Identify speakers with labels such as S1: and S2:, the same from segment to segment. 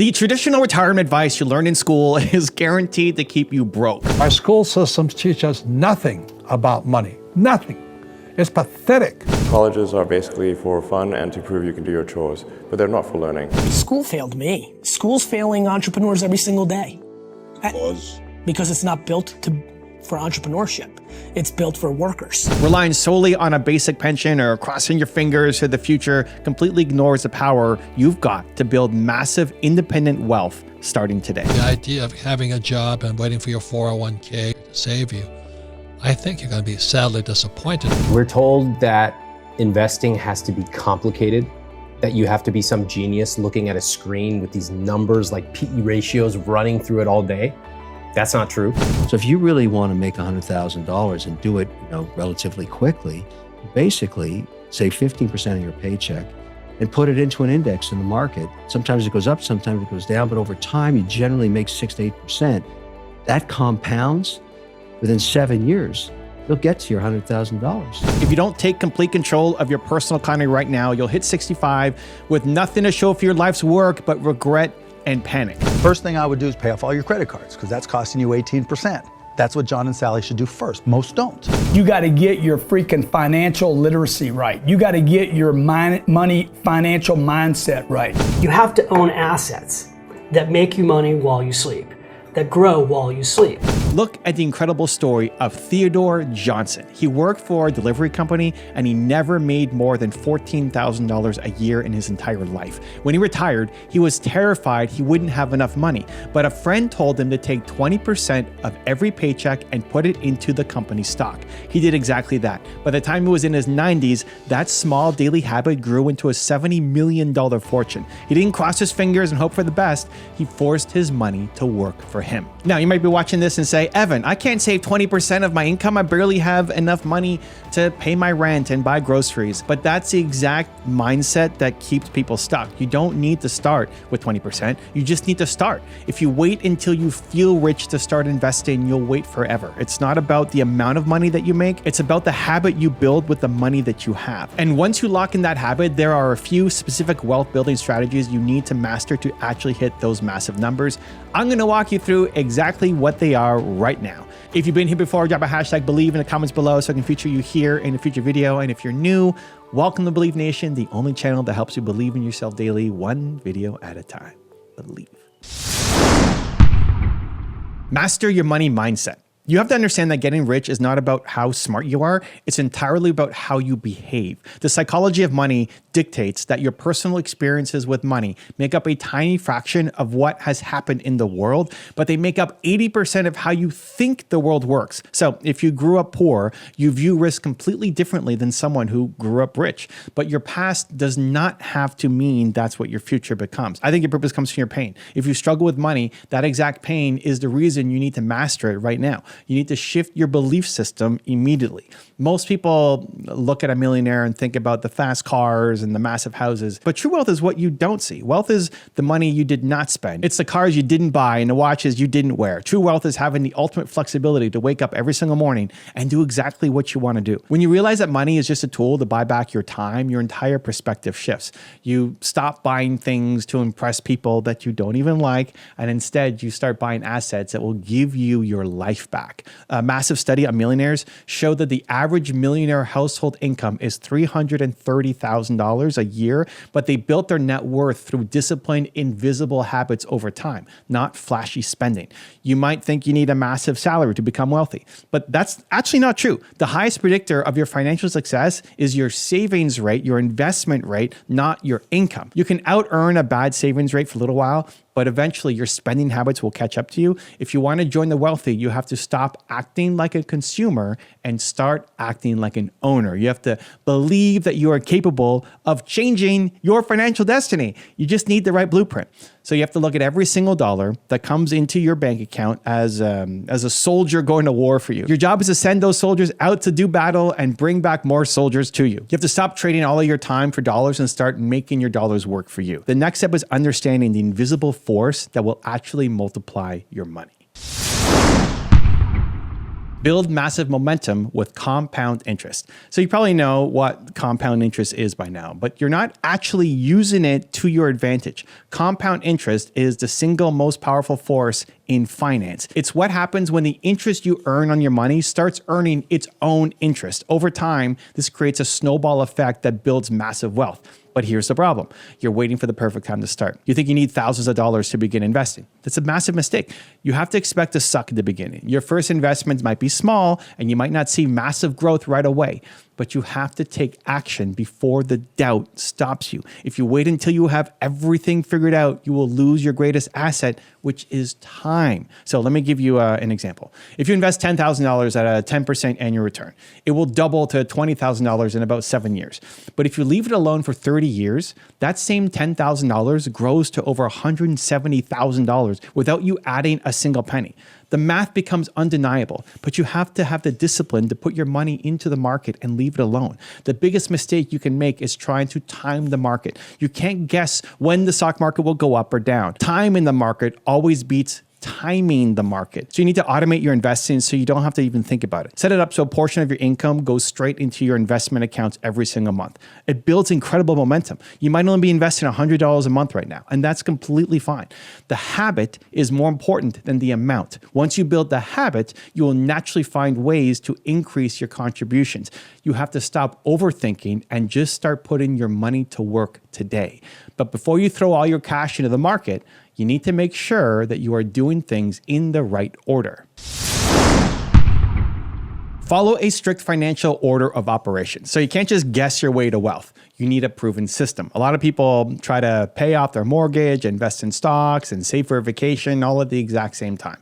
S1: The traditional retirement advice you learn in school is guaranteed to keep you broke.
S2: Our school systems teach us nothing about money. Nothing. It's pathetic.
S3: Colleges are basically for fun and to prove you can do your chores, but they're not for learning.
S4: School failed me. School's failing entrepreneurs every single day. Because it's not built for entrepreneurship. It's built for workers.
S1: Relying solely on a basic pension or crossing your fingers to the future completely ignores the power you've got to build massive independent wealth starting today.
S5: The idea of having a job and waiting for your 401k to save you, I think you're going to be sadly disappointed.
S6: We're told that investing has to be complicated, that you have to be some genius looking at a screen with these numbers like PE ratios running through it all day. That's not true.
S7: So if you really want to make $100,000 and do it, relatively quickly, basically save 15% of your paycheck and put it into an index in the market. Sometimes it goes up, sometimes it goes down, but over time you generally make 6 to 8%. That compounds. Within 7 years, you'll get to your $100,000.
S1: If you don't take complete control of your personal economy right now, you'll hit 65 with nothing to show for your life's work but regret and panic.
S8: First thing I would do is pay off all your credit cards because that's costing you 18%. That's what John and Sally should do first. Most don't.
S9: You got to get your freaking financial literacy right. You got to get your money financial mindset right.
S4: You have to own assets that make you money while you sleep, that grow while you sleep.
S1: Look at the incredible story of Theodore Johnson. He worked for a delivery company and he never made more than $14,000 a year in his entire life. When he retired, he was terrified he wouldn't have enough money, but a friend told him to take 20% of every paycheck and put it into the company stock. He did exactly that. By the time he was in his 90s, that small daily habit grew into a $70 million fortune. He didn't cross his fingers and hope for the best. He forced his money to work for him. Now, you might be watching this and say, Evan, I can't save 20% of my income. I barely have enough money to pay my rent and buy groceries. But that's the exact mindset that keeps people stuck. You don't need to start with 20%. You just need to start. If you wait until you feel rich to start investing, you'll wait forever. It's not about the amount of money that you make. It's about the habit you build with the money that you have. And once you lock in that habit, there are a few specific wealth building strategies you need to master to actually hit those massive numbers. I'm going to walk you through exactly what they are right now. If you've been here before, drop a hashtag Believe in the comments below so I can feature you here in a future video. And if you're new, welcome to Believe Nation, the only channel that helps you believe in yourself daily, one video at a time. Believe. Master your money mindset. You have to understand that getting rich is not about how smart you are. It's entirely about how you behave. The psychology of money dictates that your personal experiences with money make up a tiny fraction of what has happened in the world, but they make up 80% of how you think the world works. So if you grew up poor, you view risk completely differently than someone who grew up rich. But your past does not have to mean that's what your future becomes. I think your purpose comes from your pain. If you struggle with money, that exact pain is the reason you need to master it right now. You need to shift your belief system immediately. Most people look at a millionaire and think about the fast cars and the massive houses, but true wealth is what you don't see. Wealth is the money you did not spend. It's the cars you didn't buy and the watches you didn't wear. True wealth is having the ultimate flexibility to wake up every single morning and do exactly what you want to do. When you realize that money is just a tool to buy back your time, your entire perspective shifts. You stop buying things to impress people that you don't even like, and instead you start buying assets that will give you your life back. A massive study on millionaires showed that the average millionaire household income is $330,000 a year, but they built their net worth through disciplined, invisible habits over time, not flashy spending. You might think you need a massive salary to become wealthy, but that's actually not true. The highest predictor of your financial success is your savings rate, your investment rate, not your income. You can out-earn a bad savings rate for a little while, but eventually your spending habits will catch up to you. If you want to join the wealthy, you have to stop acting like a consumer and start acting like an owner. You have to believe that you are capable of changing your financial destiny. You just need the right blueprint. So you have to look at every single dollar that comes into your bank account as a soldier going to war for you. Your job is to send those soldiers out to do battle and bring back more soldiers to you. You have to stop trading all of your time for dollars and start making your dollars work for you. The next step is understanding the invisible force that will actually multiply your money. Build massive momentum with compound interest. So you probably know what compound interest is by now, but you're not actually using it to your advantage. Compound interest is the single most powerful force in finance. It's what happens when the interest you earn on your money starts earning its own interest. Over time, this creates a snowball effect that builds massive wealth. But here's the problem. You're waiting for the perfect time to start. You think you need thousands of dollars to begin investing. That's a massive mistake. You have to expect to suck at the beginning. Your first investments might be small and you might not see massive growth right away, but you have to take action before the doubt stops you. If you wait until you have everything figured out, you will lose your greatest asset, which is time. So let me give you an example. If you invest $10,000 at a 10% annual return, it will double to $20,000 in about 7 years. But if you leave it alone for 30 years, that same $10,000 grows to over $170,000 without you adding a single penny. The math becomes undeniable, but you have to have the discipline to put your money into the market and leave it alone. The biggest mistake you can make is trying to time the market. You can't guess when the stock market will go up or down. Time in the market always beats timing the market. So you need to automate your investing so you don't have to even think about it. Set it up so a portion of your income goes straight into your investment accounts every single month. It builds incredible momentum. You might only be investing $100 a month right now, and that's completely fine. The habit is more important than the amount. Once you build the habit, you will naturally find ways to increase your contributions. You have to stop overthinking and just start putting your money to work today. But before you throw all your cash into the market, you need to make sure that you are doing things in the right order. Follow a strict financial order of operations. So you can't just guess your way to wealth. You need a proven system. A lot of people try to pay off their mortgage, invest in stocks, and save for a vacation all at the exact same time.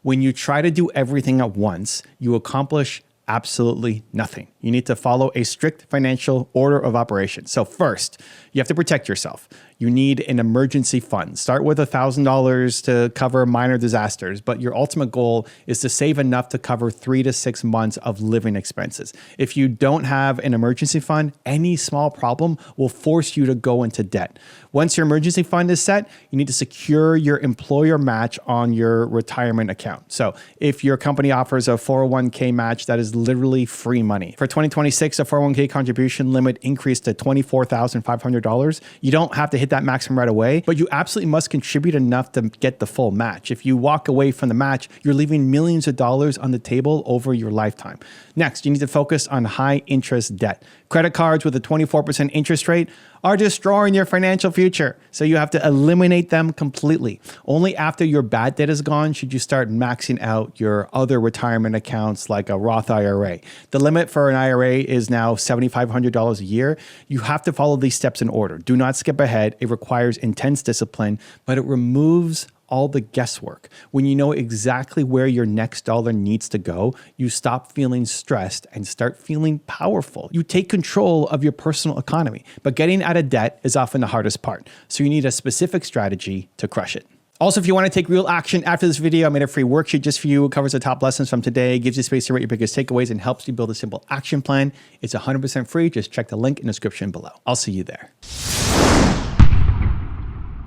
S1: When you try to do everything at once, you accomplish absolutely nothing. You need to follow a strict financial order of operations. So first, you have to protect yourself. You need an emergency fund. Start with $1,000 to cover minor disasters, but your ultimate goal is to save enough to cover 3 to 6 months of living expenses. If you don't have an emergency fund, any small problem will force you to go into debt. Once your emergency fund is set, you need to secure your employer match on your retirement account. So if your company offers a 401k match, that is literally free money. For 2026, a 401k contribution limit increased to $24,500. You don't have to hit that maximum right away, but you absolutely must contribute enough to get the full match. If you walk away from the match, you're leaving millions of dollars on the table over your lifetime. Next, you need to focus on high interest debt. Credit cards with a 24% interest rate are destroying your financial future, so you have to eliminate them completely. Only after your bad debt is gone should you start maxing out your other retirement accounts like a Roth IRA. The limit for an IRA is now $7,500 a year. You have to follow these steps in order. Do not skip ahead. It requires intense discipline, but it removes all the guesswork. When you know exactly where your next dollar needs to go, you stop feeling stressed and start feeling powerful. You take control of your personal economy, but getting out of debt is often the hardest part. So you need a specific strategy to crush it. Also, if you want to take real action after this video, I made a free worksheet just for you. It covers the top lessons from today, gives you space to write your biggest takeaways, and helps you build a simple action plan. It's 100% free. Just check the link in the description below. I'll see you there.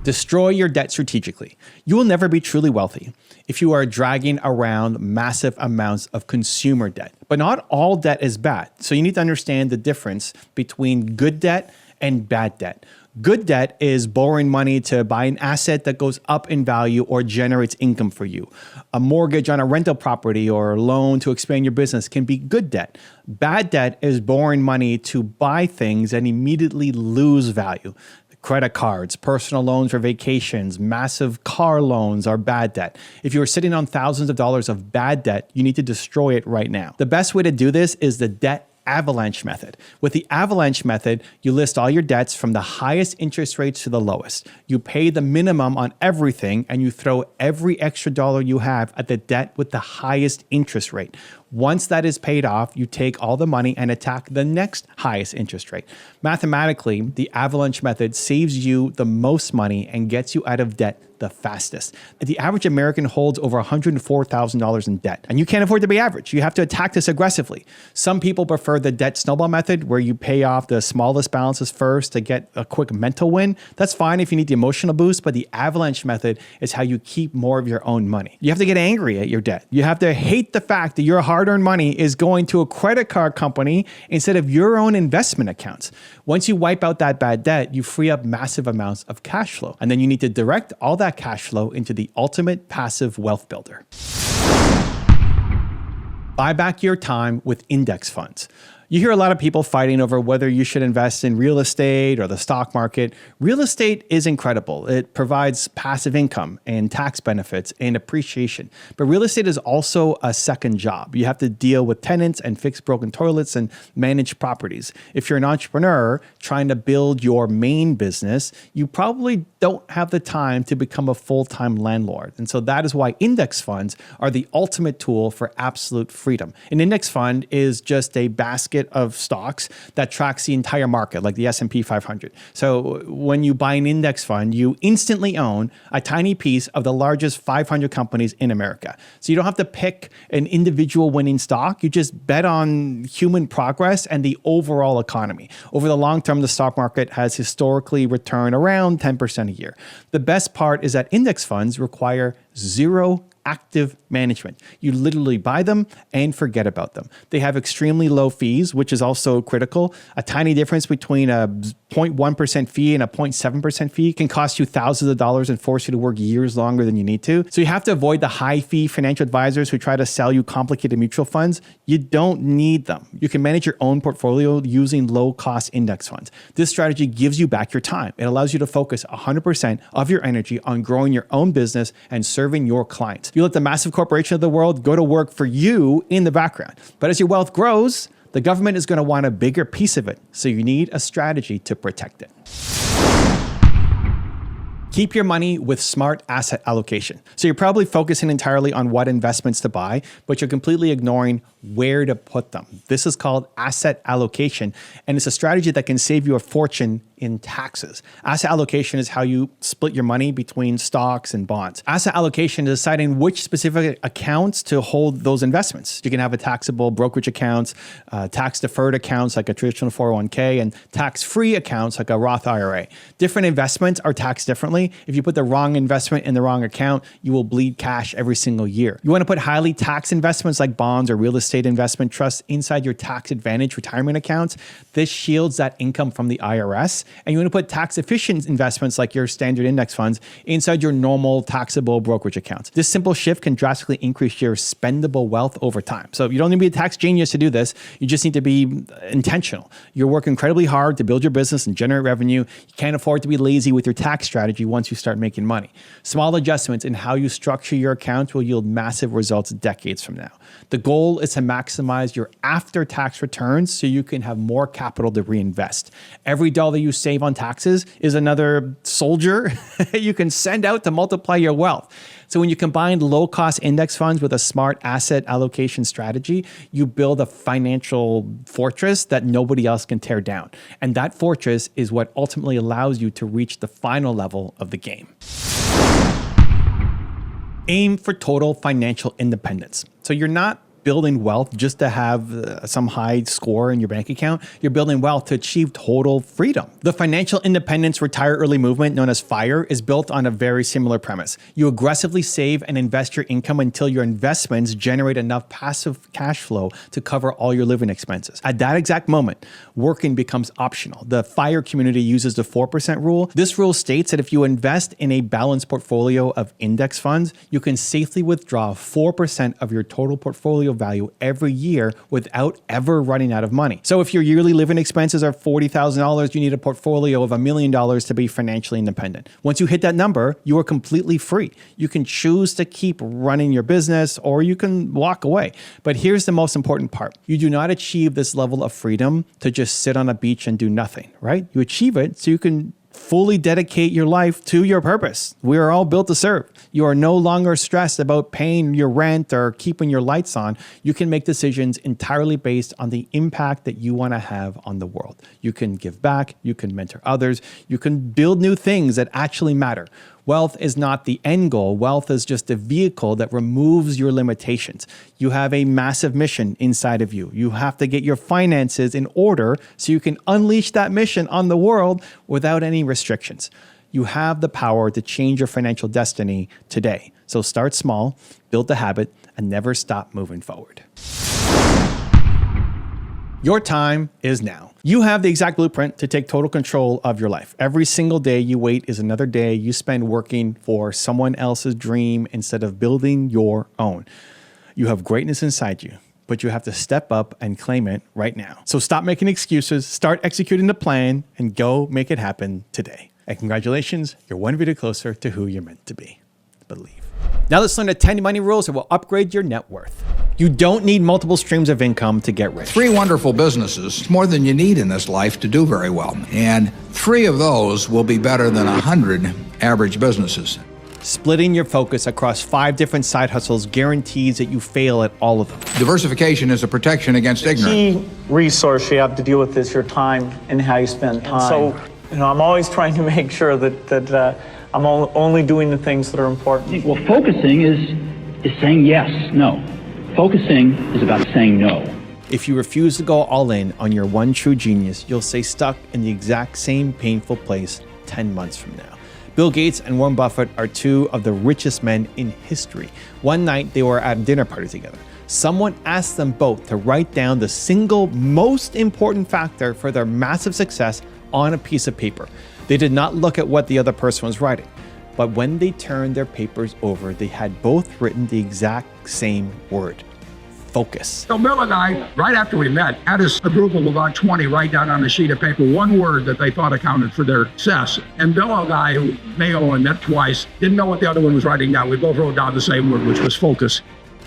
S1: Destroy your debt strategically. You will never be truly wealthy if you are dragging around massive amounts of consumer debt. But not all debt is bad. So you need to understand the difference between good debt and bad debt. Good debt is borrowing money to buy an asset that goes up in value or generates income for you. A mortgage on a rental property or a loan to expand your business can be good debt. Bad debt is borrowing money to buy things and immediately lose value. Credit cards, personal loans for vacations, massive car loans are bad debt. If you're sitting on thousands of dollars of bad debt, you need to destroy it right now. The best way to do this is the debt avalanche method. With the avalanche method, you list all your debts from the highest interest rates to the lowest. You pay the minimum on everything and you throw every extra dollar you have at the debt with the highest interest rate. Once that is paid off, you take all the money and attack the next highest interest rate. Mathematically, the avalanche method saves you the most money and gets you out of debt the fastest. The average American holds over $104,000 in debt, and you can't afford to be average. You have to attack this aggressively. Some people prefer the debt snowball method, where you pay off the smallest balances first to get a quick mental win. That's fine if you need the emotional boost, but the avalanche method is how you keep more of your own money. You have to get angry at your debt. You have to hate the fact that you're a hard hard-earned money is going to a credit card company instead of your own investment accounts. Once you wipe out that bad debt, you free up massive amounts of cash flow. And then you need to direct all that cash flow into the ultimate passive wealth builder. Buy back your time with index funds. You hear a lot of people fighting over whether you should invest in real estate or the stock market. Real estate is incredible. It provides passive income and tax benefits and appreciation. But real estate is also a second job. You have to deal with tenants and fix broken toilets and manage properties. If you're an entrepreneur trying to build your main business, you probably don't have the time to become a full-time landlord. And so that is why index funds are the ultimate tool for absolute freedom. An index fund is just a basket of stocks that tracks the entire market, like the S&P 500. So when you buy an index fund, you instantly own a tiny piece of the largest 500 companies in America. So you don't have to pick an individual winning stock. You just bet on human progress and the overall economy. Over the long term, the stock market has historically returned around 10% a year. The best part is that index funds require zero active management. You literally buy them and forget about them. They have extremely low fees, which is also critical. A tiny difference between a 0.1% fee and a 0.7% fee can cost you thousands of dollars and force you to work years longer than you need to. So you have to avoid the high fee financial advisors who try to sell you complicated mutual funds. You don't need them. You can manage your own portfolio using low cost index funds. This strategy gives you back your time. It allows you to focus 100% of your energy on growing your own business and serving your clients. You let the massive corporation of the world go to work for you in the background. But as your wealth grows, the government is going to want a bigger piece of it. So you need a strategy to protect it. Keep your money with smart asset allocation. So you're probably focusing entirely on what investments to buy, but you're completely ignoring where to put them. This is called asset allocation, and it's a strategy that can save you a fortune in taxes. Asset allocation is how you split your money between stocks and bonds. Asset allocation is deciding which specific accounts to hold those investments. You can have a taxable brokerage accounts, tax-deferred accounts like a traditional 401k, and tax-free accounts like a Roth IRA. Different investments are taxed differently. If you put the wrong investment in the wrong account, you will bleed cash every single year. You want to put highly taxed investments like bonds or real estate investment trusts inside your tax advantage retirement accounts. This shields that income from the IRS. And you want to put tax efficient investments like your standard index funds inside your normal taxable brokerage accounts. This simple shift can drastically increase your spendable wealth over time. So you don't need to be a tax genius to do this. You just need to be intentional. You're working incredibly hard to build your business and generate revenue. You can't afford to be lazy with your tax strategy once you start making money. Small adjustments in how you structure your accounts will yield massive results decades from now. The goal is to maximize your after-tax returns so you can have more capital to reinvest. Every dollar you save on taxes is another soldier you can send out to multiply your wealth. So when you combine low-cost index funds with a smart asset allocation strategy, you build a financial fortress that nobody else can tear down. And that fortress is what ultimately allows you to reach the final level of the game. Aim for total financial independence. So you're not building wealth just to have some high score in your bank account. You're building wealth to achieve total freedom. The financial independence retire early movement, known as FIRE, is built on a very similar premise. You aggressively save and invest your income until your investments generate enough passive cash flow to cover all your living expenses. At that exact moment, working becomes optional. The FIRE community uses the 4% rule. This rule states that if you invest in a balanced portfolio of index funds, you can safely withdraw 4% of your total portfolio value every year without ever running out of money. So if your yearly living expenses are $40,000, you need a portfolio of $1 million to be financially independent. Once you hit that number, you are completely free. You can choose to keep running your business or you can walk away. But here's the most important part. You do not achieve this level of freedom to just sit on a beach and do nothing, right? You achieve it so you can fully dedicate your life to your purpose. We are all built to serve. You are no longer stressed about paying your rent or keeping your lights on. You can make decisions entirely based on the impact that you want to have on the world. You can give back, you can mentor others, you can build new things that actually matter. Wealth is not the end goal. Wealth is just a vehicle that removes your limitations. You have a massive mission inside of you. You have to get your finances in order so you can unleash that mission on the world without any restrictions. You have the power to change your financial destiny today. So start small, build the habit, and never stop moving forward. Your time is now. You have the exact blueprint to take total control of your life. Every single day you wait is another day you spend working for someone else's dream instead of building your own. You have greatness inside you, but you have to step up and claim it right now. So stop making excuses, start executing the plan, and go make it happen today. And congratulations, you're one video closer to who you're meant to be. Believe. Now let's learn the 10 money rules that will upgrade your net worth. You don't need multiple streams of income to get rich.
S10: 3 wonderful businesses. It's more than you need in this life to do very well. And 3 of those will be better than 100 average businesses.
S1: Splitting your focus across 5 different side hustles guarantees that you fail at all of them.
S10: Diversification is a protection against ignorance.
S11: Key resource you have to deal with is your time and how you spend time. So, I'm always trying to make sure that I'm only doing the things that are important.
S12: Well, focusing is saying yes, no. Focusing is about saying no.
S1: If you refuse to go all in on your one true genius, you'll stay stuck in the exact same painful place 10 months from now. Bill Gates and Warren Buffett are 2 of the richest men in history. One night they were at a dinner party together. Someone asked them both to write down the single most important factor for their massive success on a piece of paper. They did not look at what the other person was writing, but when they turned their papers over, they had both written the exact same word: focus.
S13: So Bill and I, right after we met, had a group of about 20 write down on a sheet of paper one word that they thought accounted for their success. And Bill and I, who may have only met twice, didn't know what the other one was writing down. We both wrote down the same word, which was focus.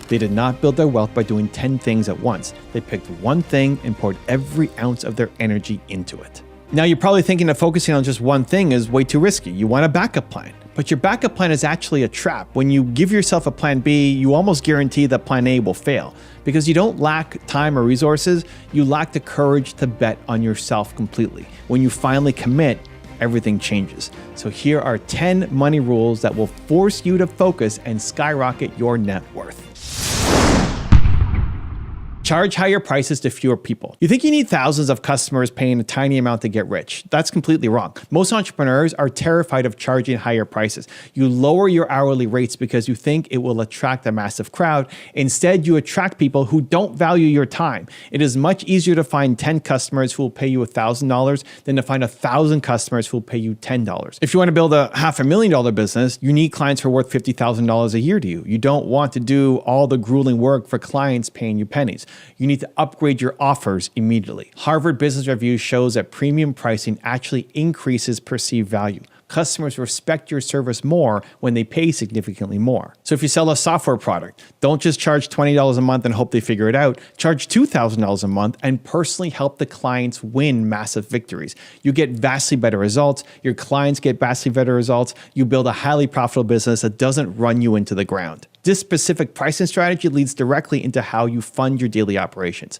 S1: They did not build their wealth by doing 10 things at once. They picked one thing and poured every ounce of their energy into it. Now you're probably thinking that focusing on just one thing is way too risky. You want a backup plan. But your backup plan is actually a trap. When you give yourself a plan B, you almost guarantee that plan A will fail. Because you don't lack time or resources, you lack the courage to bet on yourself completely. When you finally commit, everything changes. So here are 10 money rules that will force you to focus and skyrocket your net worth. Charge higher prices to fewer people. You think you need thousands of customers paying a tiny amount to get rich. That's completely wrong. Most entrepreneurs are terrified of charging higher prices. You lower your hourly rates because you think it will attract a massive crowd. Instead, you attract people who don't value your time. It is much easier to find 10 customers who will pay you $1,000 than to find 1,000 customers who will pay you $10. If you want to build a $500,000 business, you need clients who are worth $50,000 a year to you. You don't want to do all the grueling work for clients paying you pennies. You need to upgrade your offers immediately. Harvard Business Review shows that premium pricing actually increases perceived value. Customers respect your service more when they pay significantly more. So if you sell a software product, don't just charge $20 a month and hope they figure it out. Charge $2,000 a month and personally help the clients win massive victories. You get vastly better results. Your clients get vastly better results. You build a highly profitable business that doesn't run you into the ground. This specific pricing strategy leads directly into how you fund your daily operations.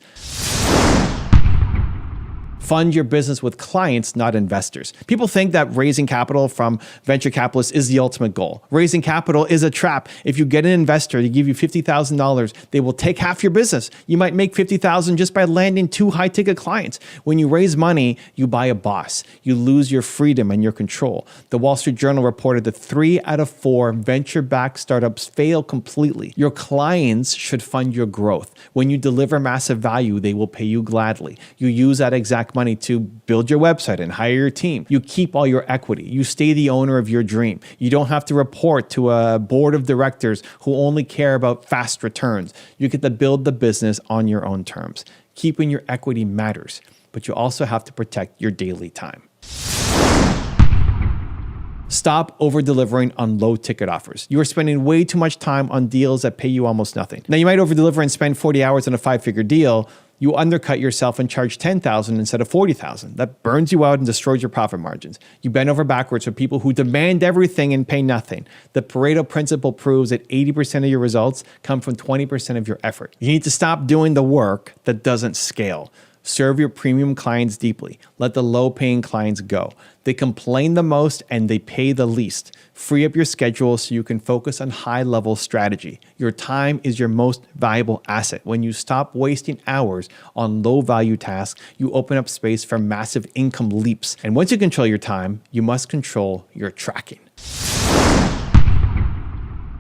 S1: Fund your business with clients, not investors. People think that raising capital from venture capitalists is the ultimate goal. Raising capital is a trap. If you get an investor to give you $50,000, they will take half your business. You might make $50,000 just by landing 2 high-ticket clients. When you raise money, you buy a boss. You lose your freedom and your control. The Wall Street Journal reported that 3 out of 4 venture-backed startups fail completely. Your clients should fund your growth. When you deliver massive value, they will pay you gladly. You use that exact money to build your website and hire your team. You keep all your equity. You stay the owner of your dream. You don't have to report to a board of directors who only care about fast returns. You get to build the business on your own terms. Keeping your equity matters, but you also have to protect your daily time. Stop over-delivering on low-ticket offers. You are spending way too much time on deals that pay you almost nothing. Now, you might over-deliver and spend 40 hours on a 5-figure deal. You undercut yourself and charge $10,000 instead of $40,000. That burns you out and destroys your profit margins. You bend over backwards for people who demand everything and pay nothing. The Pareto principle proves that 80% of your results come from 20% of your effort. You need to stop doing the work that doesn't scale. Serve your premium clients deeply. Let the low-paying clients go. They complain the most and they pay the least. Free up your schedule so you can focus on high-level strategy. Your time is your most valuable asset. When you stop wasting hours on low-value tasks, you open up space for massive income leaps. And once you control your time, you must control your tracking.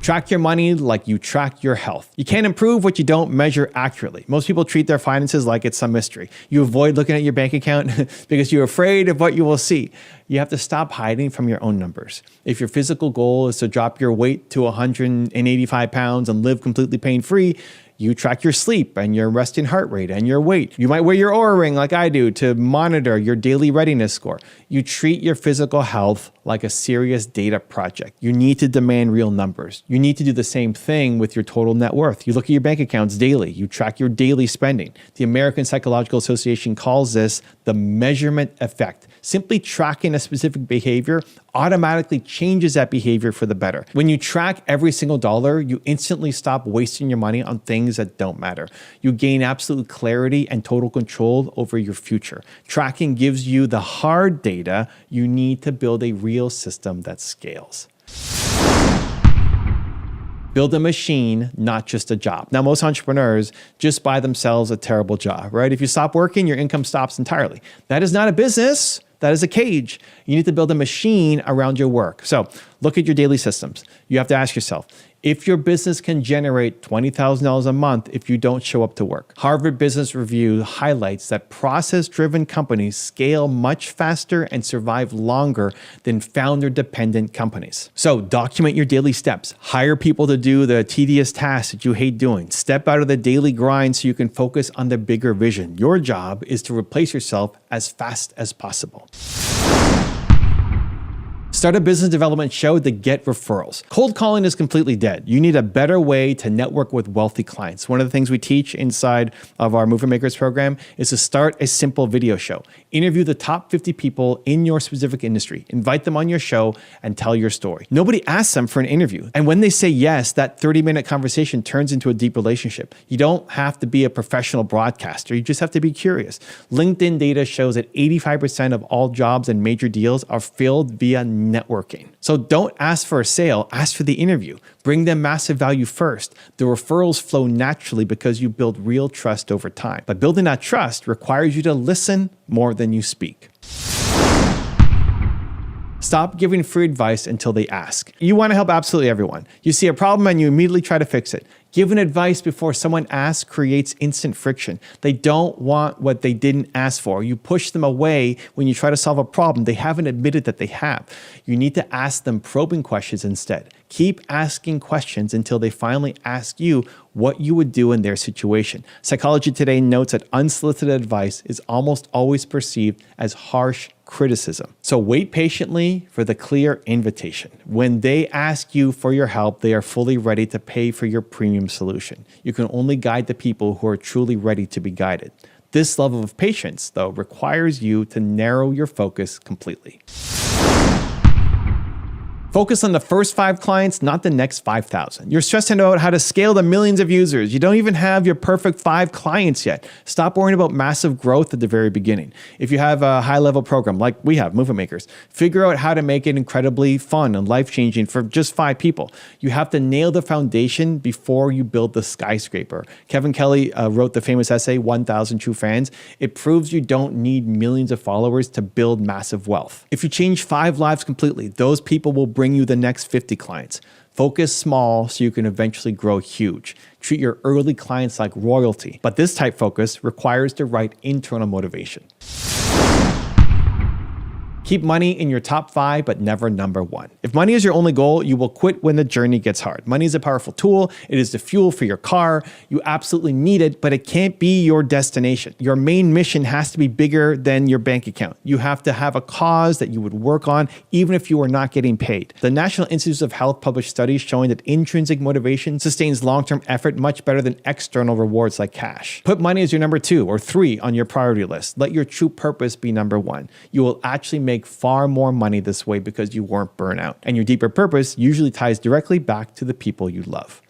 S1: Track your money like you track your health. You can't improve what you don't measure accurately. Most people treat their finances like it's some mystery. You avoid looking at your bank account because you're afraid of what you will see. You have to stop hiding from your own numbers. If your physical goal is to drop your weight to 185 pounds and live completely pain-free, you track your sleep and your resting heart rate and your weight. You might wear your Oura ring like I do to monitor your daily readiness score. You treat your physical health like a serious data project. You need to demand real numbers. You need to do the same thing with your total net worth. You look at your bank accounts daily. You track your daily spending. The American Psychological Association calls this the measurement effect. Simply tracking a specific behavior automatically changes that behavior for the better. When you track every single dollar, you instantly stop wasting your money on things that don't matter. You gain absolute clarity and total control over your future. Tracking gives you the hard data you need to build a real system that scales. Build a machine, not just a job. Now, most entrepreneurs just buy themselves a terrible job, right? If you stop working, your income stops entirely. That is not a business. That is a cage. You need to build a machine around your work. So look at your daily systems. You have to ask yourself, if your business can generate $20,000 a month if you don't show up to work. Harvard Business Review highlights that process-driven companies scale much faster and survive longer than founder-dependent companies. So document your daily steps. Hire people to do the tedious tasks that you hate doing. Step out of the daily grind so you can focus on the bigger vision. Your job is to replace yourself as fast as possible. Start a business development show to get referrals. Cold calling is completely dead. You need a better way to network with wealthy clients. One of the things we teach inside of our Movement Makers program is to start a simple video show. Interview the top 50 people in your specific industry. Invite them on your show and tell your story. Nobody asks them for an interview. And when they say yes, that 30-minute conversation turns into a deep relationship. You don't have to be a professional broadcaster. You just have to be curious. LinkedIn data shows that 85% of all jobs and major deals are filled via networking. So don't ask for a sale, ask for the interview. Bring them massive value first. The referrals flow naturally because you build real trust over time. But building that trust requires you to listen more than you speak. Stop giving free advice until they ask. You want to help absolutely everyone. You see a problem and you immediately try to fix it. Giving advice before someone asks creates instant friction. They don't want what they didn't ask for. You push them away when you try to solve a problem they haven't admitted that they have. You need to ask them probing questions instead. Keep asking questions until they finally ask you what you would do in their situation. Psychology Today notes that unsolicited advice is almost always perceived as harsh criticism. So wait patiently for the clear invitation. When they ask you for your help, they are fully ready to pay for your premium solution. You can only guide the people who are truly ready to be guided. This level of patience, though, requires you to narrow your focus completely. Focus on the first 5 clients, not the next 5,000. You're stressing out how to scale to millions of users. You don't even have your perfect 5 clients yet. Stop worrying about massive growth at the very beginning. If you have a high-level program like we have, Movement Makers, figure out how to make it incredibly fun and life-changing for just 5 people. You have to nail the foundation before you build the skyscraper. Kevin Kelly wrote the famous essay, 1,000 True Fans. It proves you don't need millions of followers to build massive wealth. If you change 5 lives completely, those people will bring you the next 50 clients. Focus small so you can eventually grow huge. Treat your early clients like royalty, but this type focus requires the right internal motivation. Keep money in your top 5, but never number 1. If money is your only goal, you will quit when the journey gets hard. Money is a powerful tool. It is the fuel for your car. You absolutely need it, but it can't be your destination. Your main mission has to be bigger than your bank account. You have to have a cause that you would work on, even if you are not getting paid. The National Institutes of Health published studies showing that intrinsic motivation sustains long-term effort much better than external rewards like cash. Put money as your number 2 or 3 on your priority list. Let your true purpose be number 1. You will actually make far more money this way because you weren't burnt out. And your deeper purpose usually ties directly back to the people you love.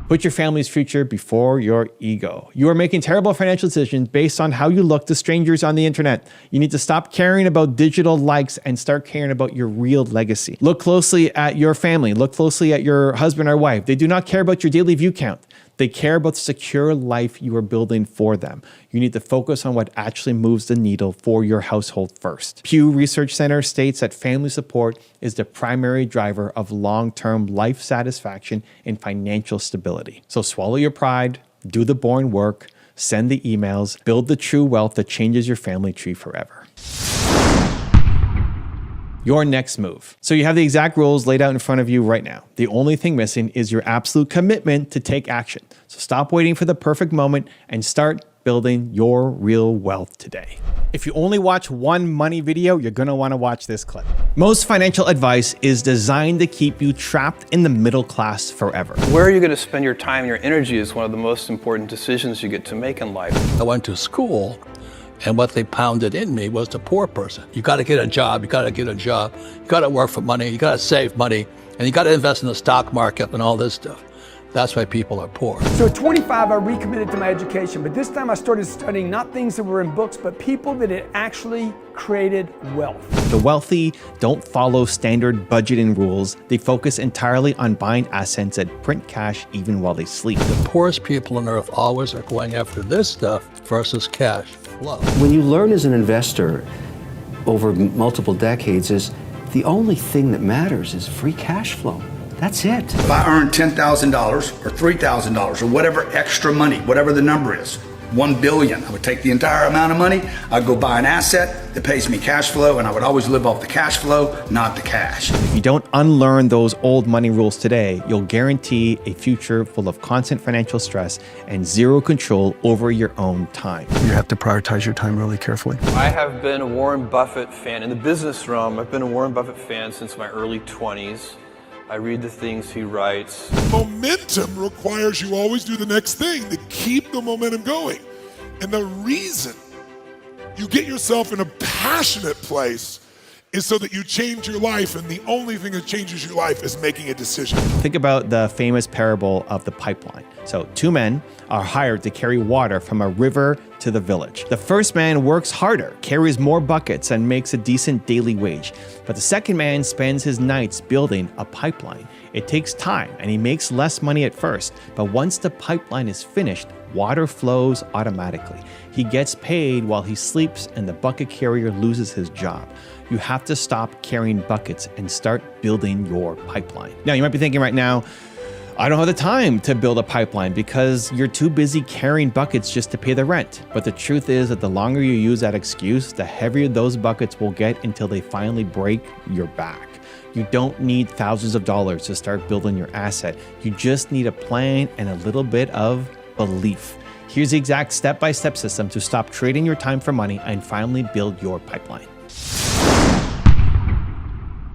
S1: Put your family's future before your ego. You are making terrible financial decisions based on how you look to strangers on the internet. You need to stop caring about digital likes and start caring about your real legacy. Look closely at your family. Look closely at your husband or wife. They do not care about your daily view count. They care about the secure life you are building for them. You need to focus on what actually moves the needle for your household first. Pew Research Center states that family support is the primary driver of long-term life satisfaction and financial stability. So swallow your pride, do the boring work, send the emails, build the true wealth that changes your family tree forever. Your next move. So you have the exact rules laid out in front of you right now. The only thing missing is your absolute commitment to take action. So stop waiting for the perfect moment and start building your real wealth today. If you only watch one money video, you're gonna wanna watch this clip. Most financial advice is designed to keep you trapped in the middle class forever.
S14: Where you're gonna spend your time and your energy is one of the most important decisions you get to make in life.
S5: I went to school, and what they pounded in me was the poor person. You gotta get a job, you gotta get a job, you gotta work for money, you gotta save money, and you gotta invest in the stock market and all this stuff. That's why people are poor.
S9: So at 25, I recommitted to my education, but this time I started studying not things that were in books, but people that had actually created wealth.
S1: The wealthy don't follow standard budgeting rules. They focus entirely on buying assets that print cash even while they sleep.
S5: The poorest people on earth always are going after this stuff versus cash flow.
S7: When you learn as an investor over multiple decades is the only thing that matters is free cash flow. That's it.
S15: If I earn $10,000 or $3,000 or whatever extra money, whatever the number is, 1 billion, I would take the entire amount of money, I'd go buy an asset that pays me cash flow, and I would always live off the cash flow, not the cash.
S1: If you don't unlearn those old money rules today, you'll guarantee a future full of constant financial stress and zero control over your own time.
S8: You have to prioritize your time really carefully.
S14: I have been a Warren Buffett fan. In the business realm, I've been a Warren Buffett fan since my early 20s. I read the things he writes.
S16: Momentum requires you always do the next thing to keep the momentum going. And the reason you get yourself in a passionate place is so that you change your life, and the only thing that changes your life is making a decision.
S1: Think about the famous parable of the pipeline. So 2 men are hired to carry water from a river to the village. The first man works harder, carries more buckets, and makes a decent daily wage. But the second man spends his nights building a pipeline. It takes time, and he makes less money at first. But once the pipeline is finished, water flows automatically. He gets paid while he sleeps, and the bucket carrier loses his job. You have to stop carrying buckets and start building your pipeline. Now, you might be thinking right now, I don't have the time to build a pipeline because you're too busy carrying buckets just to pay the rent. But the truth is that the longer you use that excuse, the heavier those buckets will get until they finally break your back. You don't need thousands of dollars to start building your asset. You just need a plan and a little bit of belief. Here's the exact step-by-step system to stop trading your time for money and finally build your pipeline.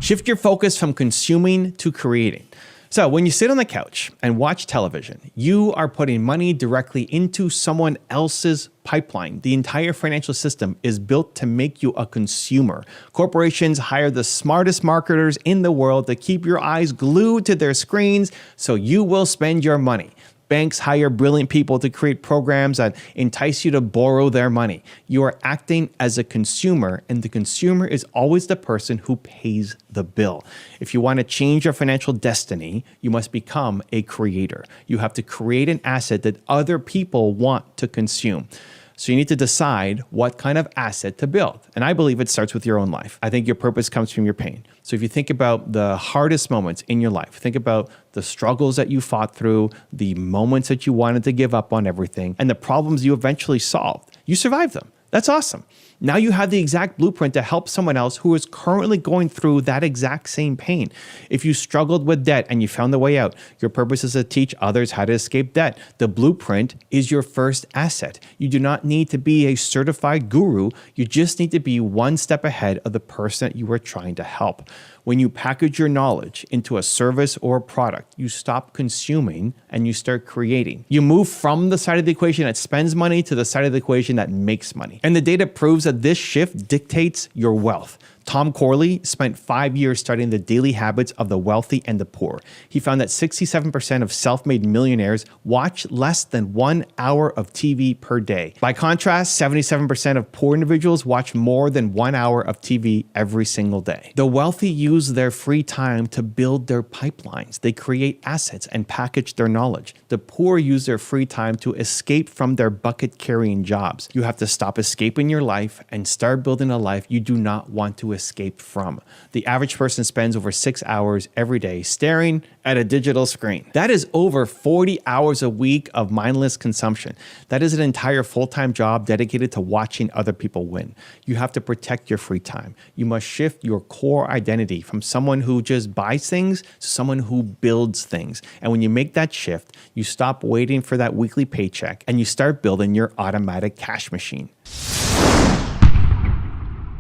S1: Shift your focus from consuming to creating. So when you sit on the couch and watch television, you are putting money directly into someone else's pipeline. The entire financial system is built to make you a consumer. Corporations hire the smartest marketers in the world to keep your eyes glued to their screens so you will spend your money. Banks hire brilliant people to create programs that entice you to borrow their money. You are acting as a consumer, and the consumer is always the person who pays the bill. If you want to change your financial destiny, you must become a creator. You have to create an asset that other people want to consume. So you need to decide what kind of asset to build. And I believe it starts with your own life. I think your purpose comes from your pain. So if you think about the hardest moments in your life, think about the struggles that you fought through, the moments that you wanted to give up on everything, and the problems you eventually solved. You survived them. That's awesome. Now you have the exact blueprint to help someone else who is currently going through that exact same pain. If you struggled with debt and you found the way out, your purpose is to teach others how to escape debt. The blueprint is your first asset. You do not need to be a certified guru. You just need to be one step ahead of the person that you are trying to help. When you package your knowledge into a service or a product, you stop consuming and you start creating. You move from the side of the equation that spends money to the side of the equation that makes money. And the data proves that this shift dictates your wealth. Tom Corley spent 5 years studying the daily habits of the wealthy and the poor. He found that 67% of self-made millionaires watch less than 1 hour of TV per day. By contrast, 77% of poor individuals watch more than 1 hour of TV every single day. The wealthy use their free time to build their pipelines. They create assets and package their knowledge. The poor use their free time to escape from their bucket-carrying jobs. You have to stop escaping your life and start building a life you do not want to escape from. The average person spends over 6 hours every day staring at a digital screen. That is over 40 hours a week of mindless consumption. That is an entire full-time job dedicated to watching other people win. You have to protect your free time. You must shift your core identity from someone who just buys things to someone who builds things. And when you make that shift, you stop waiting for that weekly paycheck and you start building your automatic cash machine.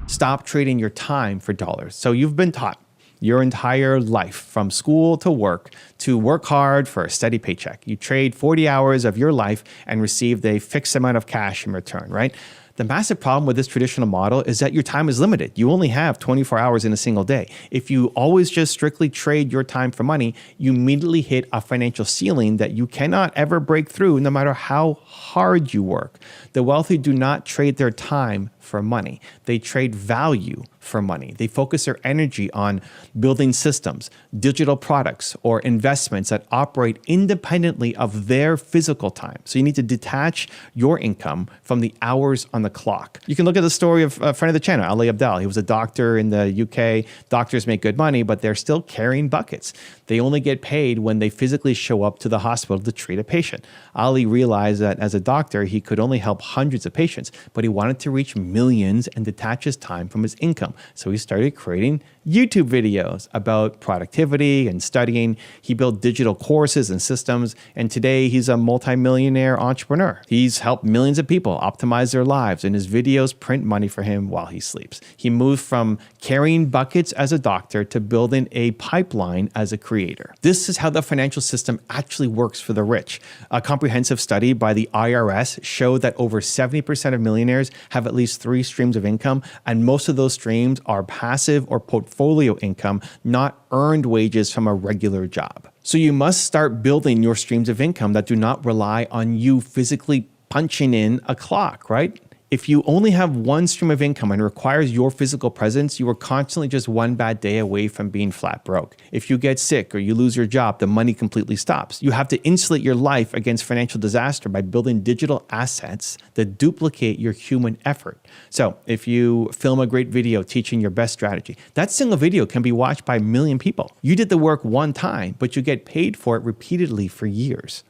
S1: Stop trading your time for dollars. So you've been taught your entire life, from school to work hard for a steady paycheck. You trade 40 hours of your life and receive a fixed amount of cash in return, right? The massive problem with this traditional model is that your time is limited. You only have 24 hours in a single day. If you always just strictly trade your time for money, you immediately hit a financial ceiling that you cannot ever break through, no matter how hard you work. The wealthy do not trade their time for money. They trade value for money. They focus their energy on building systems, digital products, or investments that operate independently of their physical time. So you need to detach your income from the hours on the clock. You can look at the story of a friend of the channel, Ali Abdal. He was a doctor in the UK. Doctors make good money, but they're still carrying buckets. They only get paid when they physically show up to the hospital to treat a patient. Ali realized that as a doctor, he could only help hundreds of patients, but he wanted to reach millions and detach his time from his income. So he started creating YouTube videos about productivity and studying. He built digital courses and systems, and today he's a multimillionaire entrepreneur. He's helped millions of people optimize their lives, and his videos print money for him while he sleeps. He moved from carrying buckets as a doctor to building a pipeline as a creator. This is how the financial system actually works for the rich. A comprehensive study by the IRS showed that over 70% of millionaires have at least 3 streams of income, and most of those streams are passive or portfolio income, not earned wages from a regular job. So you must start building your streams of income that do not rely on you physically punching in a clock, right? If you only have one stream of income and it requires your physical presence, you are constantly just one bad day away from being flat broke. If you get sick or you lose your job, the money completely stops. You have to insulate your life against financial disaster by building digital assets that duplicate your human effort. So if you film a great video teaching your best strategy, that single video can be watched by 1 million people. You did the work one time, but you get paid for it repeatedly for years.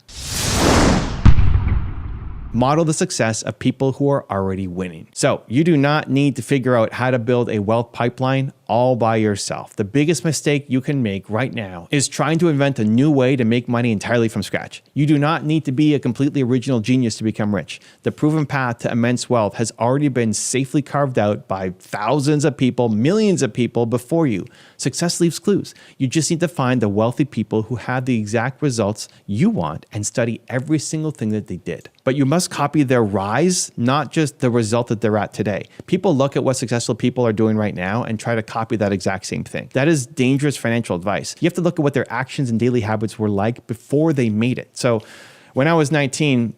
S1: Model the success of people who are already winning. So you do not need to figure out how to build a wealth pipeline all by yourself. The biggest mistake you can make right now is trying to invent a new way to make money entirely from scratch. You do not need to be a completely original genius to become rich. The proven path to immense wealth has already been safely carved out by thousands of people, millions of people before you. Success leaves clues. You just need to find the wealthy people who have the exact results you want and study every single thing that they did. But you must copy their rise, not just the result that they're at today. People look at what successful people are doing right now and try to copy that exact same thing. That is dangerous financial advice. You have to look at what their actions and daily habits were like before they made it. So when I was 19,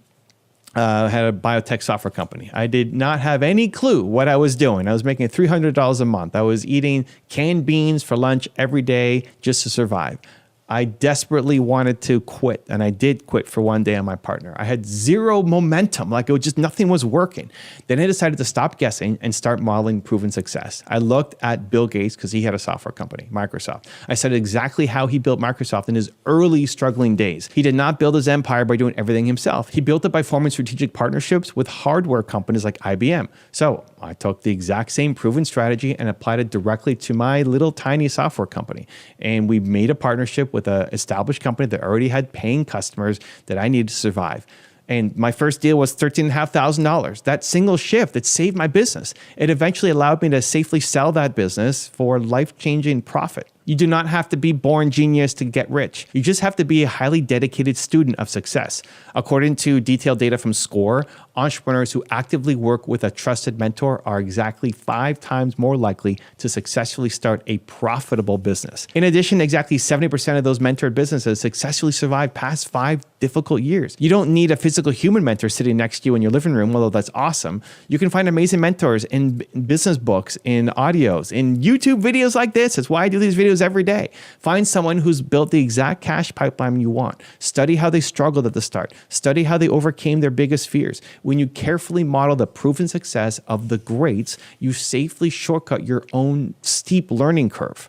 S1: I had a biotech software company. I did not have any clue what I was doing. I was making $300 a month. I was eating canned beans for lunch every day just to survive. I desperately wanted to quit, and I did quit for one day on my partner. I had zero momentum, like it was just nothing was working. Then I decided to stop guessing and start modeling proven success. I looked at Bill Gates because he had a software company, Microsoft. I studied exactly how he built Microsoft in his early struggling days. He did not build his empire by doing everything himself. He built it by forming strategic partnerships with hardware companies like IBM. So I took the exact same proven strategy and applied it directly to my little tiny software company. And we made a partnership with an established company that already had paying customers that I needed to survive. And my first deal was $13,500. That single shift, it saved my business. It eventually allowed me to safely sell that business for life-changing profit. You do not have to be born genius to get rich. You just have to be a highly dedicated student of success. According to detailed data from SCORE, entrepreneurs who actively work with a trusted mentor are exactly 5 times more likely to successfully start a profitable business. In addition, exactly 70% of those mentored businesses successfully survive past 5 difficult years. You don't need a physical human mentor sitting next to you in your living room, although that's awesome. You can find amazing mentors in business books, in audios, in YouTube videos like this. That's why I do these videos every day. Find someone who's built the exact cash pipeline you want. Study how they struggled at the start. Study how they overcame their biggest fears. When you carefully model the proven success of the greats, you safely shortcut your own steep learning curve.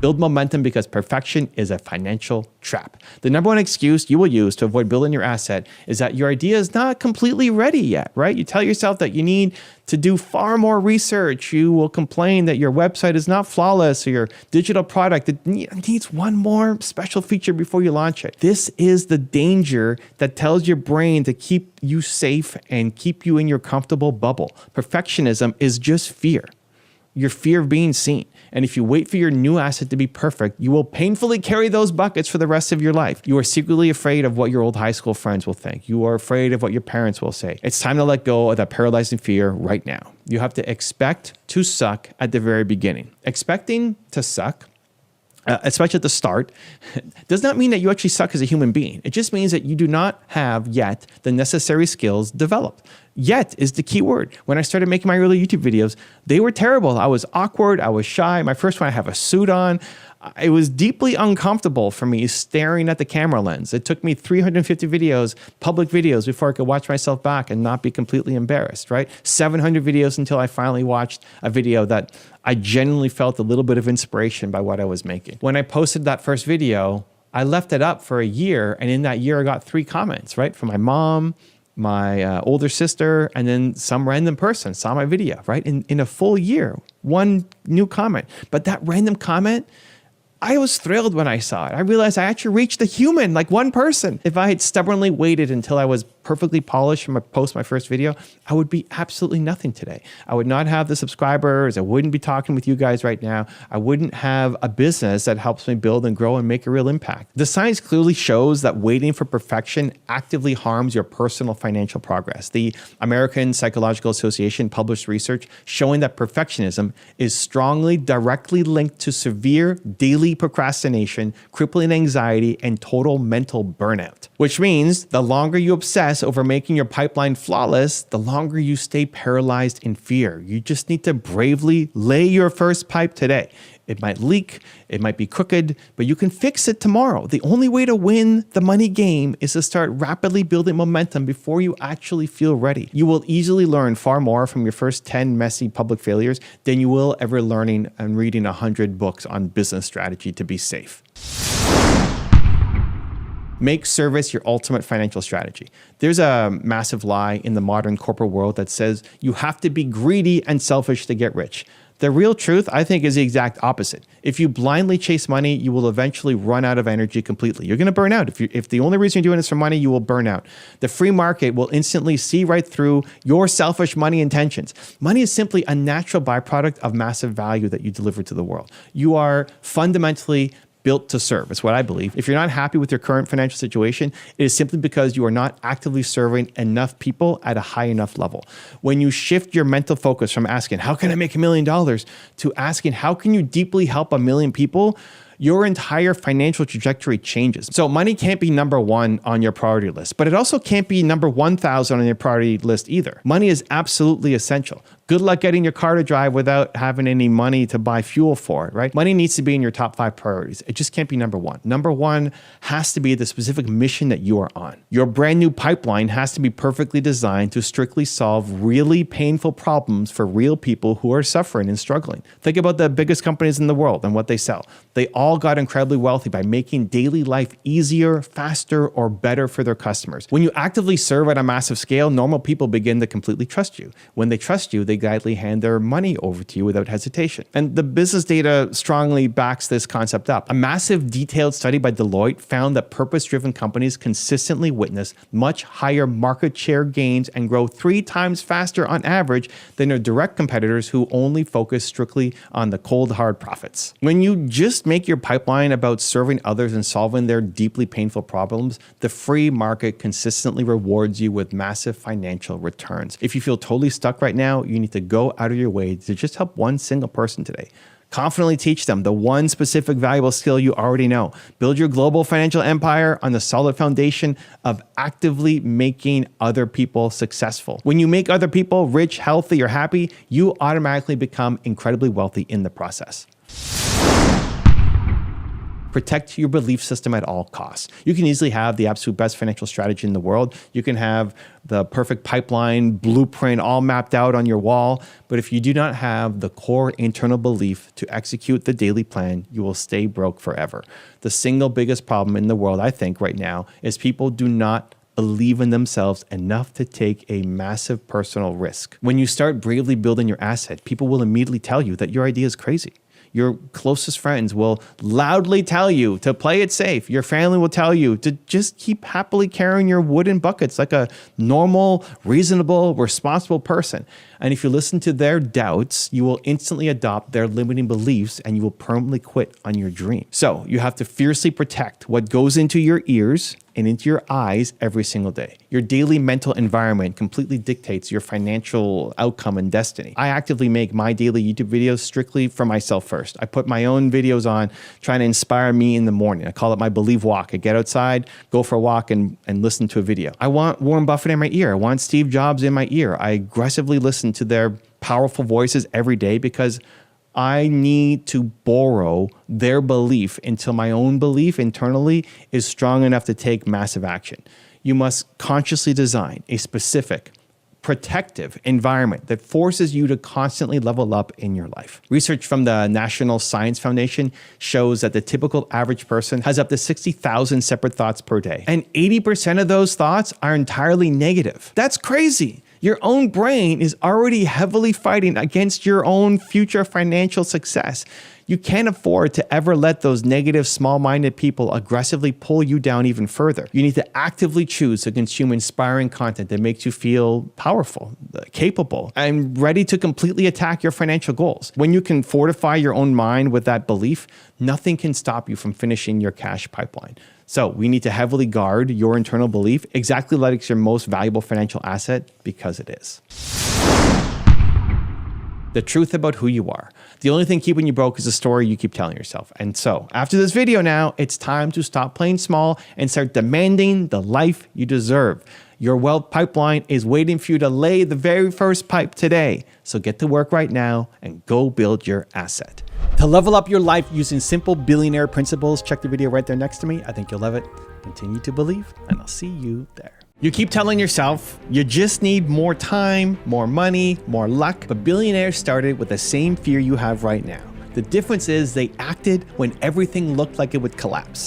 S1: Build momentum because perfection is a financial trap. The number one excuse you will use to avoid building your asset is that your idea is not completely ready yet, right? You tell yourself that you need to do far more research. You will complain that your website is not flawless or your digital product needs one more special feature before you launch it. This is the danger that tells your brain to keep you safe and keep you in your comfortable bubble. Perfectionism is just fear. Your fear of being seen. And if you wait for your new asset to be perfect, you will painfully carry those buckets for the rest of your life. You are secretly afraid of what your old high school friends will think. You are afraid of what your parents will say. It's time to let go of that paralyzing fear right now. You have to expect to suck at the very beginning. Expecting to suck, especially at the start, does not mean that you actually suck as a human being. It just means that you do not have yet the necessary skills developed. Yet is the key word. When I started making my early YouTube videos, they were terrible. I was awkward. I was shy. My first one, I have a suit on. It was deeply uncomfortable for me staring at the camera lens. It took me 350 videos, public videos, before I could watch myself back and not be completely embarrassed, right? 700 videos until I finally watched a video that I genuinely felt a little bit of inspiration by what I was making. When I posted that first video, I left it up for a year, and in that year I got 3 comments, right? From my mom, my older sister, and then some random person saw my video, right? In a full year, 1 new comment. But that random comment, I was thrilled when I saw it. I realized I actually reached a human, like 1 person. If I had stubbornly waited until I was perfectly polished from post my first video, I would be absolutely nothing today. I would not have the subscribers. I wouldn't be talking with you guys right now. I wouldn't have a business that helps me build and grow and make a real impact. The science clearly shows that waiting for perfection actively harms your personal financial progress. The American Psychological Association published research showing that perfectionism is strongly directly linked to severe daily procrastination, crippling anxiety, and total mental burnout. Which means the longer you obsess over making your pipeline flawless, the longer you stay paralyzed in fear. You just need to bravely lay your first pipe today. It might leak, it might be crooked, but you can fix it tomorrow. The only way to win the money game is to start rapidly building momentum before you actually feel ready. You will easily learn far more from your first 10 messy public failures than you will ever learning and reading 100 books on business strategy to be safe. Make service your ultimate financial strategy. There's a massive lie in the modern corporate world that says you have to be greedy and selfish to get rich. The real truth, I think, is the exact opposite. If you blindly chase money, you will eventually run out of energy completely. You're going to burn out. If the only reason you're doing this for money, you will burn out. The free market will instantly see right through your selfish money intentions. Money is simply a natural byproduct of massive value that you deliver to the world. You are fundamentally built to serve. It's what I believe. If you're not happy with your current financial situation, it is simply because you are not actively serving enough people at a high enough level. When you shift your mental focus from asking, how can I make $1 million, to asking, how can you deeply help 1 million people, your entire financial trajectory changes. So money can't be number 1 on your priority list, but it also can't be number 1,000 on your priority list either. Money is absolutely essential. Good luck getting your car to drive without having any money to buy fuel for it, right? Money needs to be in your top 5 priorities. It just can't be number 1. Number 1 has to be the specific mission that you are on. Your brand new pipeline has to be perfectly designed to strictly solve really painful problems for real people who are suffering and struggling. Think about the biggest companies in the world and what they sell. They all all got incredibly wealthy by making daily life easier, faster, or better for their customers. When you actively serve at a massive scale, normal people begin to completely trust you. When they trust you, they gladly hand their money over to you without hesitation. And the business data strongly backs this concept up. A massive detailed study by Deloitte found that purpose-driven companies consistently witness much higher market share gains and grow 3 times faster on average than their direct competitors who only focus strictly on the cold hard profits. When you just make your pipeline about serving others and solving their deeply painful problems, the free market consistently rewards you with massive financial returns. If you feel totally stuck right now, you need to go out of your way to just help one single person today. Confidently teach them the one specific valuable skill you already know. Build your global financial empire on the solid foundation of actively making other people successful. When you make other people rich, healthy, or happy, you automatically become incredibly wealthy in the process. Protect your belief system at all costs. You can easily have the absolute best financial strategy in the world. You can have the perfect pipeline blueprint all mapped out on your wall. But if you do not have the core internal belief to execute the daily plan, you will stay broke forever. The single biggest problem in the world, I think, right now is people do not believe in themselves enough to take a massive personal risk. When you start bravely building your asset, people will immediately tell you that your idea is crazy. Your closest friends will loudly tell you to play it safe. Your family will tell you to just keep happily carrying your wooden buckets like a normal, reasonable, responsible person. And if you listen to their doubts, you will instantly adopt their limiting beliefs and you will permanently quit on your dream. So you have to fiercely protect what goes into your ears and into your eyes every single day. Your daily mental environment completely dictates your financial outcome and destiny. I actively make my daily YouTube videos strictly for myself first. I put my own videos on trying to inspire me in the morning. I call it my believe walk. I get outside, go for a walk, and listen to a video. I want Warren Buffett in my ear. I want Steve Jobs in my ear. I aggressively listen to their powerful voices every day because I need to borrow their belief until my own belief internally is strong enough to take massive action. You must consciously design a specific, protective environment that forces you to constantly level up in your life. Research from the National Science Foundation shows that the typical average person has up to 60,000 separate thoughts per day, and 80% of those thoughts are entirely negative. That's crazy. Your own brain is already heavily fighting against your own future financial success. You can't afford to ever let those negative, small-minded people aggressively pull you down even further. You need to actively choose to consume inspiring content that makes you feel powerful, capable, and ready to completely attack your financial goals. When you can fortify your own mind with that belief, nothing can stop you from finishing your cash pipeline. So we need to heavily guard your internal belief exactly like it's your most valuable financial asset, because it is. The truth about who you are. The only thing keeping you broke is the story you keep telling yourself. And so after this video now, it's time to stop playing small and start demanding the life you deserve. Your wealth pipeline is waiting for you to lay the very first pipe today. So get to work right now and go build your asset. To level up your life using simple billionaire principles, check the video right there next to me. I think you'll love it. Continue to believe, and I'll see you there. You keep telling yourself you just need more time, more money, more luck, but billionaires started with the same fear you have right now. The difference is they acted when everything looked like it would collapse.